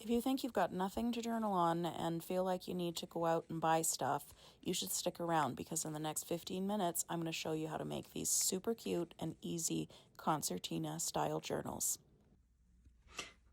If you think you've got nothing to journal on and feel like you need to go out and buy stuff, you should stick around because in the next 15 minutes, I'm going to show you how to make these super cute and easy concertina style journals.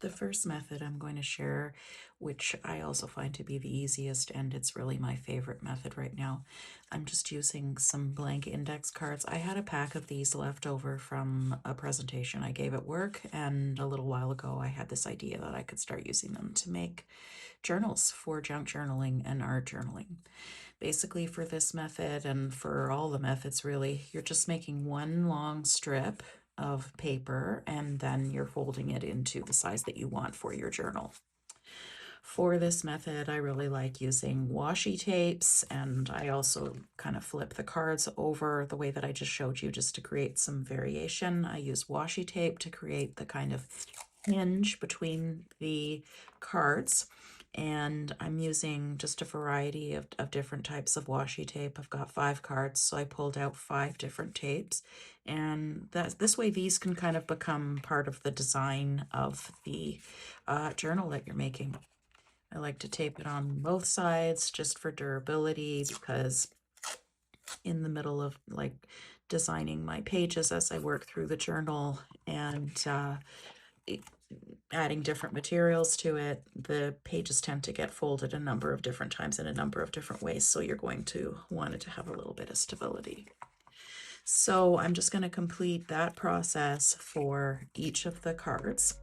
The first method I'm going to share, which I also find to be the easiest, and it's really my favorite method right now. I'm just using some blank index cards. I had a pack of these left over from a presentation I gave at work, and a little while ago I had this idea that I could start using them to make journals for junk journaling and art journaling. Basically, for this method and for all the methods really, you're just making one long strip of paper and then you're folding it into the size that you want for your journal. For this method, I really like using washi tapes, and I also kind of flip the cards over the way that I just showed you just to create some variation. I use washi tape to create the kind of hinge between the cards, and I'm using just a variety of different types of washi tape. I've got 5 cards, so I pulled out 5 different tapes, and this way these can kind of become part of the design of the journal that you're making. I like to tape it on both sides just for durability, because in the middle of like designing my pages as I work through the journal and adding different materials to it, the pages tend to get folded a number of different times in a number of different ways, so you're going to want it to have a little bit of stability. So I'm just going to complete that process for each of the cards.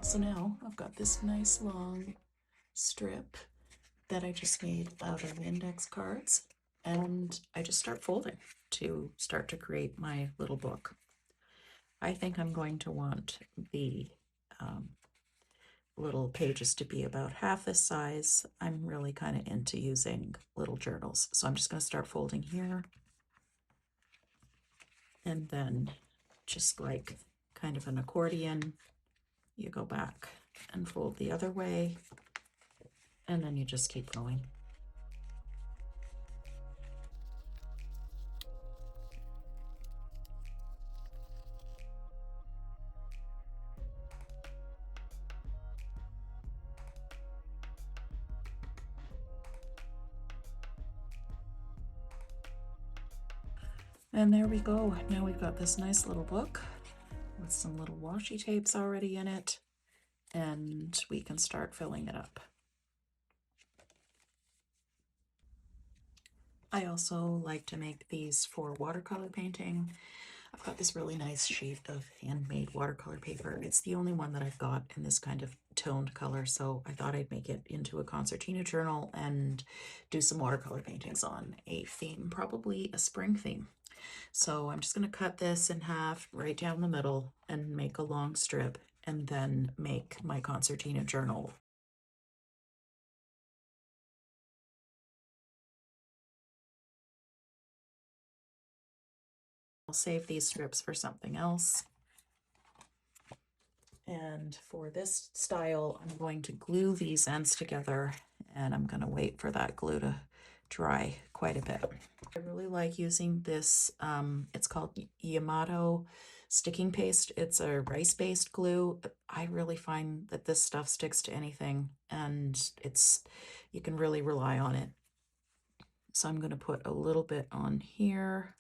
So now I've got this nice long strip that I just made out of index cards, and I just start folding to start to create my little book. I think I'm going to want the little pages to be about half this size. I'm really kind of into using little journals, so I'm just going to start folding here, and then just like kind of an accordion, you go back and fold the other way, and then you just keep going. And there we go. Now we've got this nice little book with some little washi tapes already in it, and we can start filling it up. I also like to make these for watercolor painting. I've got this really nice sheet of handmade watercolor paper. It's the only one that I've got in this kind of toned color, so I thought I'd make it into a concertina journal and do some watercolor paintings on a theme, probably a spring theme. So I'm just going to cut this in half right down the middle and make a long strip, and then make my concertina journal. I'll save these strips for something else. And for this style, I'm going to glue these ends together, and I'm going to wait for that glue to dry quite a bit. I really like using this, it's called Yamato sticking paste. It's a rice-based glue. I really find that this stuff sticks to anything, and you can really rely on it. So I'm going to put a little bit on here.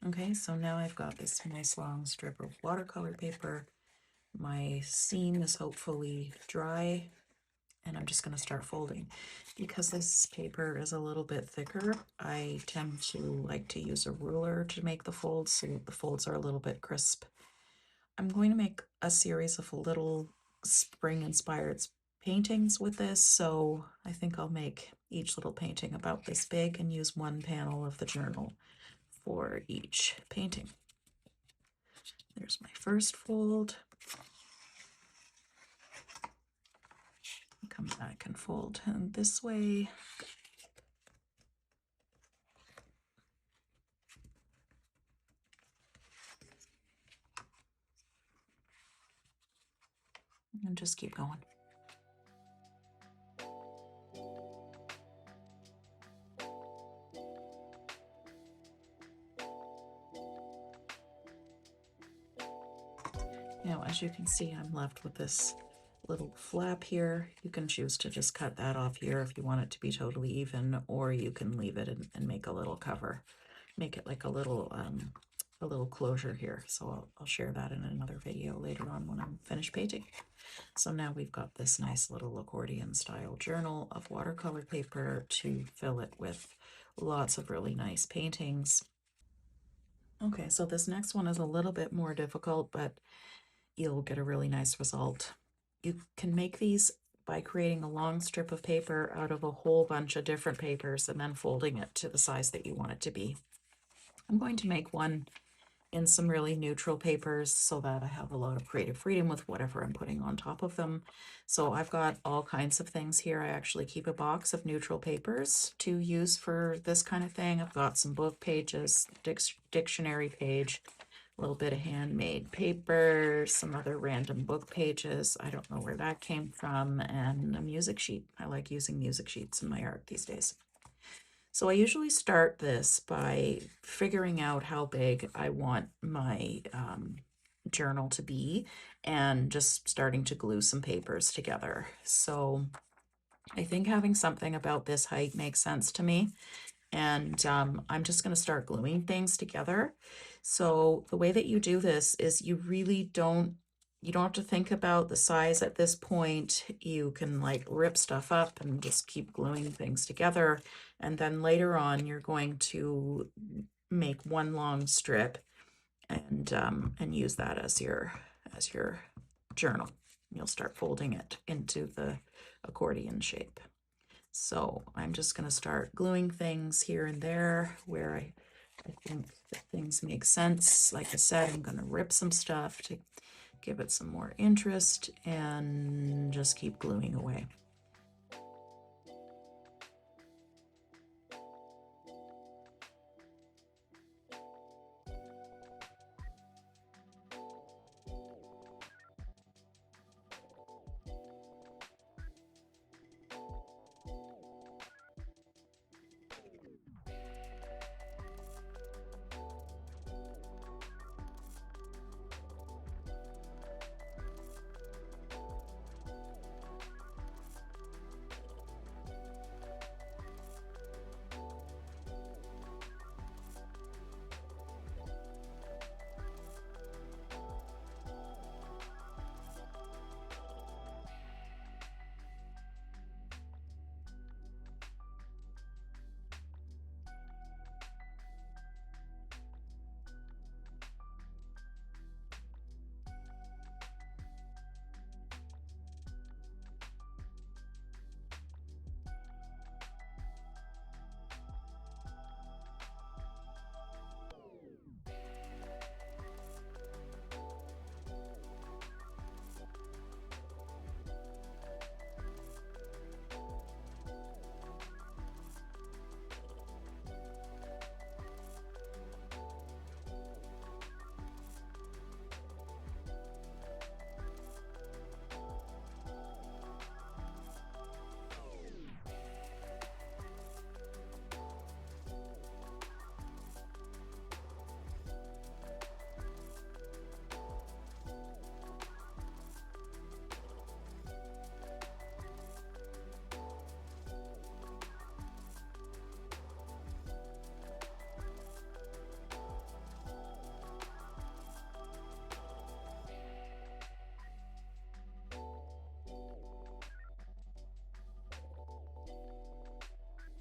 Okay, so now I've got this nice long strip of watercolor paper. My seam is hopefully dry. and I'm just going to start folding. Because this paper is a little bit thicker, I tend to like to use a ruler to make the folds so the folds are a little bit crisp. I'm going to make a series of little spring-inspired paintings with this, so I think I'll make each little painting about this big and use one panel of the journal for each painting. There's my first fold. Come back and fold and this way. And just keep going. Now, as you can see, I'm left with this little flap here. You can choose to just cut that off here if you want it to be totally even, or you can leave it and make a little cover. Make it like a little closure here. So I'll share that in another video later on when I'm finished painting. So now we've got this nice little accordion style journal of watercolor paper to fill it with lots of really nice paintings. Okay, so this next one is a little bit more difficult, but you'll get a really nice result. You can make these by creating a long strip of paper out of a whole bunch of different papers and then folding it to the size that you want it to be. I'm going to make one in some really neutral papers so that I have a lot of creative freedom with whatever I'm putting on top of them. So I've got all kinds of things here. I actually keep a box of neutral papers to use for this kind of thing. I've got some book pages, dictionary page, a little bit of handmade paper, some other random book pages. I don't know where that came from, and a music sheet. I like using music sheets in my art these days. So I usually start this by figuring out how big I want my journal to be and just starting to glue some papers together. So I think having something about this height makes sense to me. And I'm just going to start gluing things together. So the way that you do this is you don't have to think about the size at this point. You can like rip stuff up and just keep gluing things together. And then later on, you're going to make one long strip and use that as your journal. You'll start folding it into the accordion shape. So I'm just going to start gluing things here and there where I think that things make sense. Like I said, I'm going to rip some stuff to give it some more interest and just keep gluing away.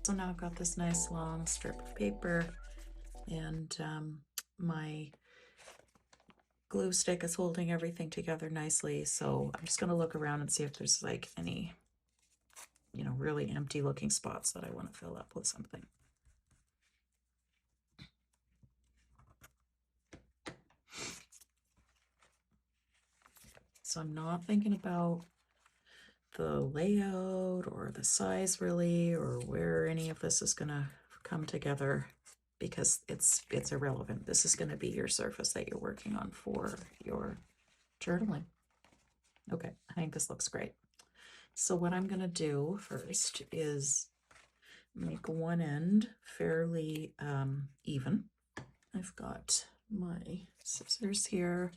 So now I've got this nice long strip of paper, and my glue stick is holding everything together nicely. So I'm just going to look around and see if there's like any, you know, really empty looking spots that I want to fill up with something. So I'm not thinking about the layout or the size really, or where any of this is going to come together, because it's irrelevant. This is going to be your surface that you're working on for your journaling. Okay, I think this looks great. So what I'm going to do first is make one end fairly even. I've got my scissors here.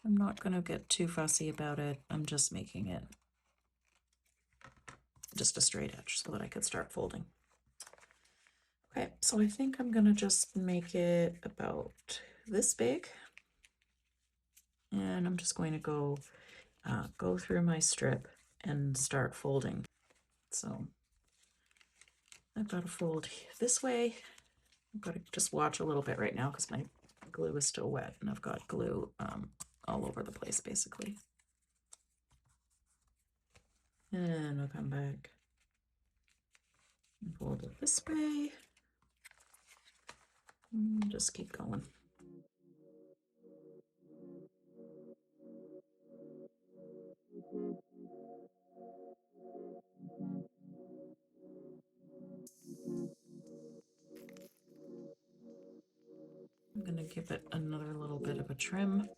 I'm not going to get too fussy about it. I'm just making it just a straight edge so that I could start folding. Okay, so I think I'm going to just make it about this big. And I'm just going to go through my strip and start folding. So I've got to fold this way. I've got to just watch a little bit right now because my glue is still wet and I've got glue all over the place basically. And I'll come back and fold it this way. And just keep going. I'm going to give it another little bit of a trim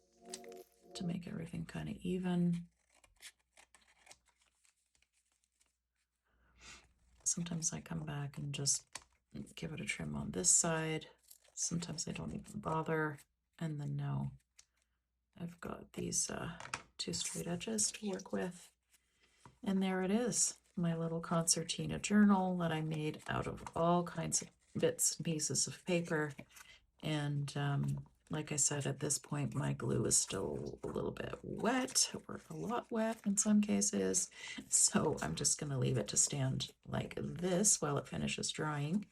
to make everything kind of even. Sometimes I come back and just give it a trim on this side. Sometimes I don't even bother. And then now I've got these two straight edges to work with. And there it is, my little concertina journal that I made out of all kinds of bits and pieces of paper. And like I said, at this point, my glue is still a little bit wet, or a lot wet in some cases. So I'm just going to leave it to stand like this while it finishes drying.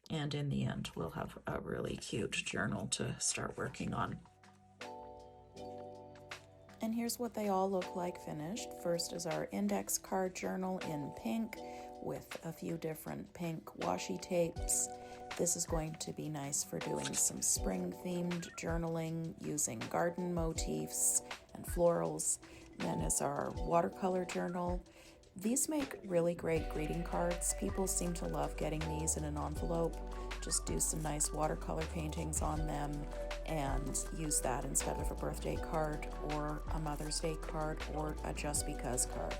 And in the end, we'll have a really cute journal to start working on. And here's what they all look like finished. First is our index card journal in pink with a few different pink washi tapes. This is going to be nice for doing some spring-themed journaling using garden motifs and florals. Then is our watercolor journal. These make really great greeting cards. People seem to love getting these in an envelope. Just do some nice watercolor paintings on them and use that instead of a birthday card or a Mother's Day card or a Just Because card.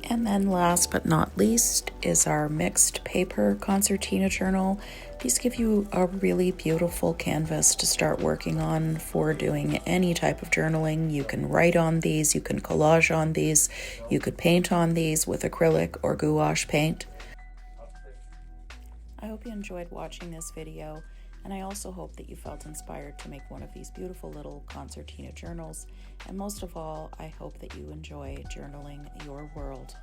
And then last but not least is our mixed paper concertina journal. These give you a really beautiful canvas to start working on for doing any type of journaling. You can write on these, you can collage on these, you could paint on these with acrylic or gouache paint. I hope you enjoyed watching this video, and I also hope that you felt inspired to make one of these beautiful little concertina journals. And most of all, I hope that you enjoy journaling your world.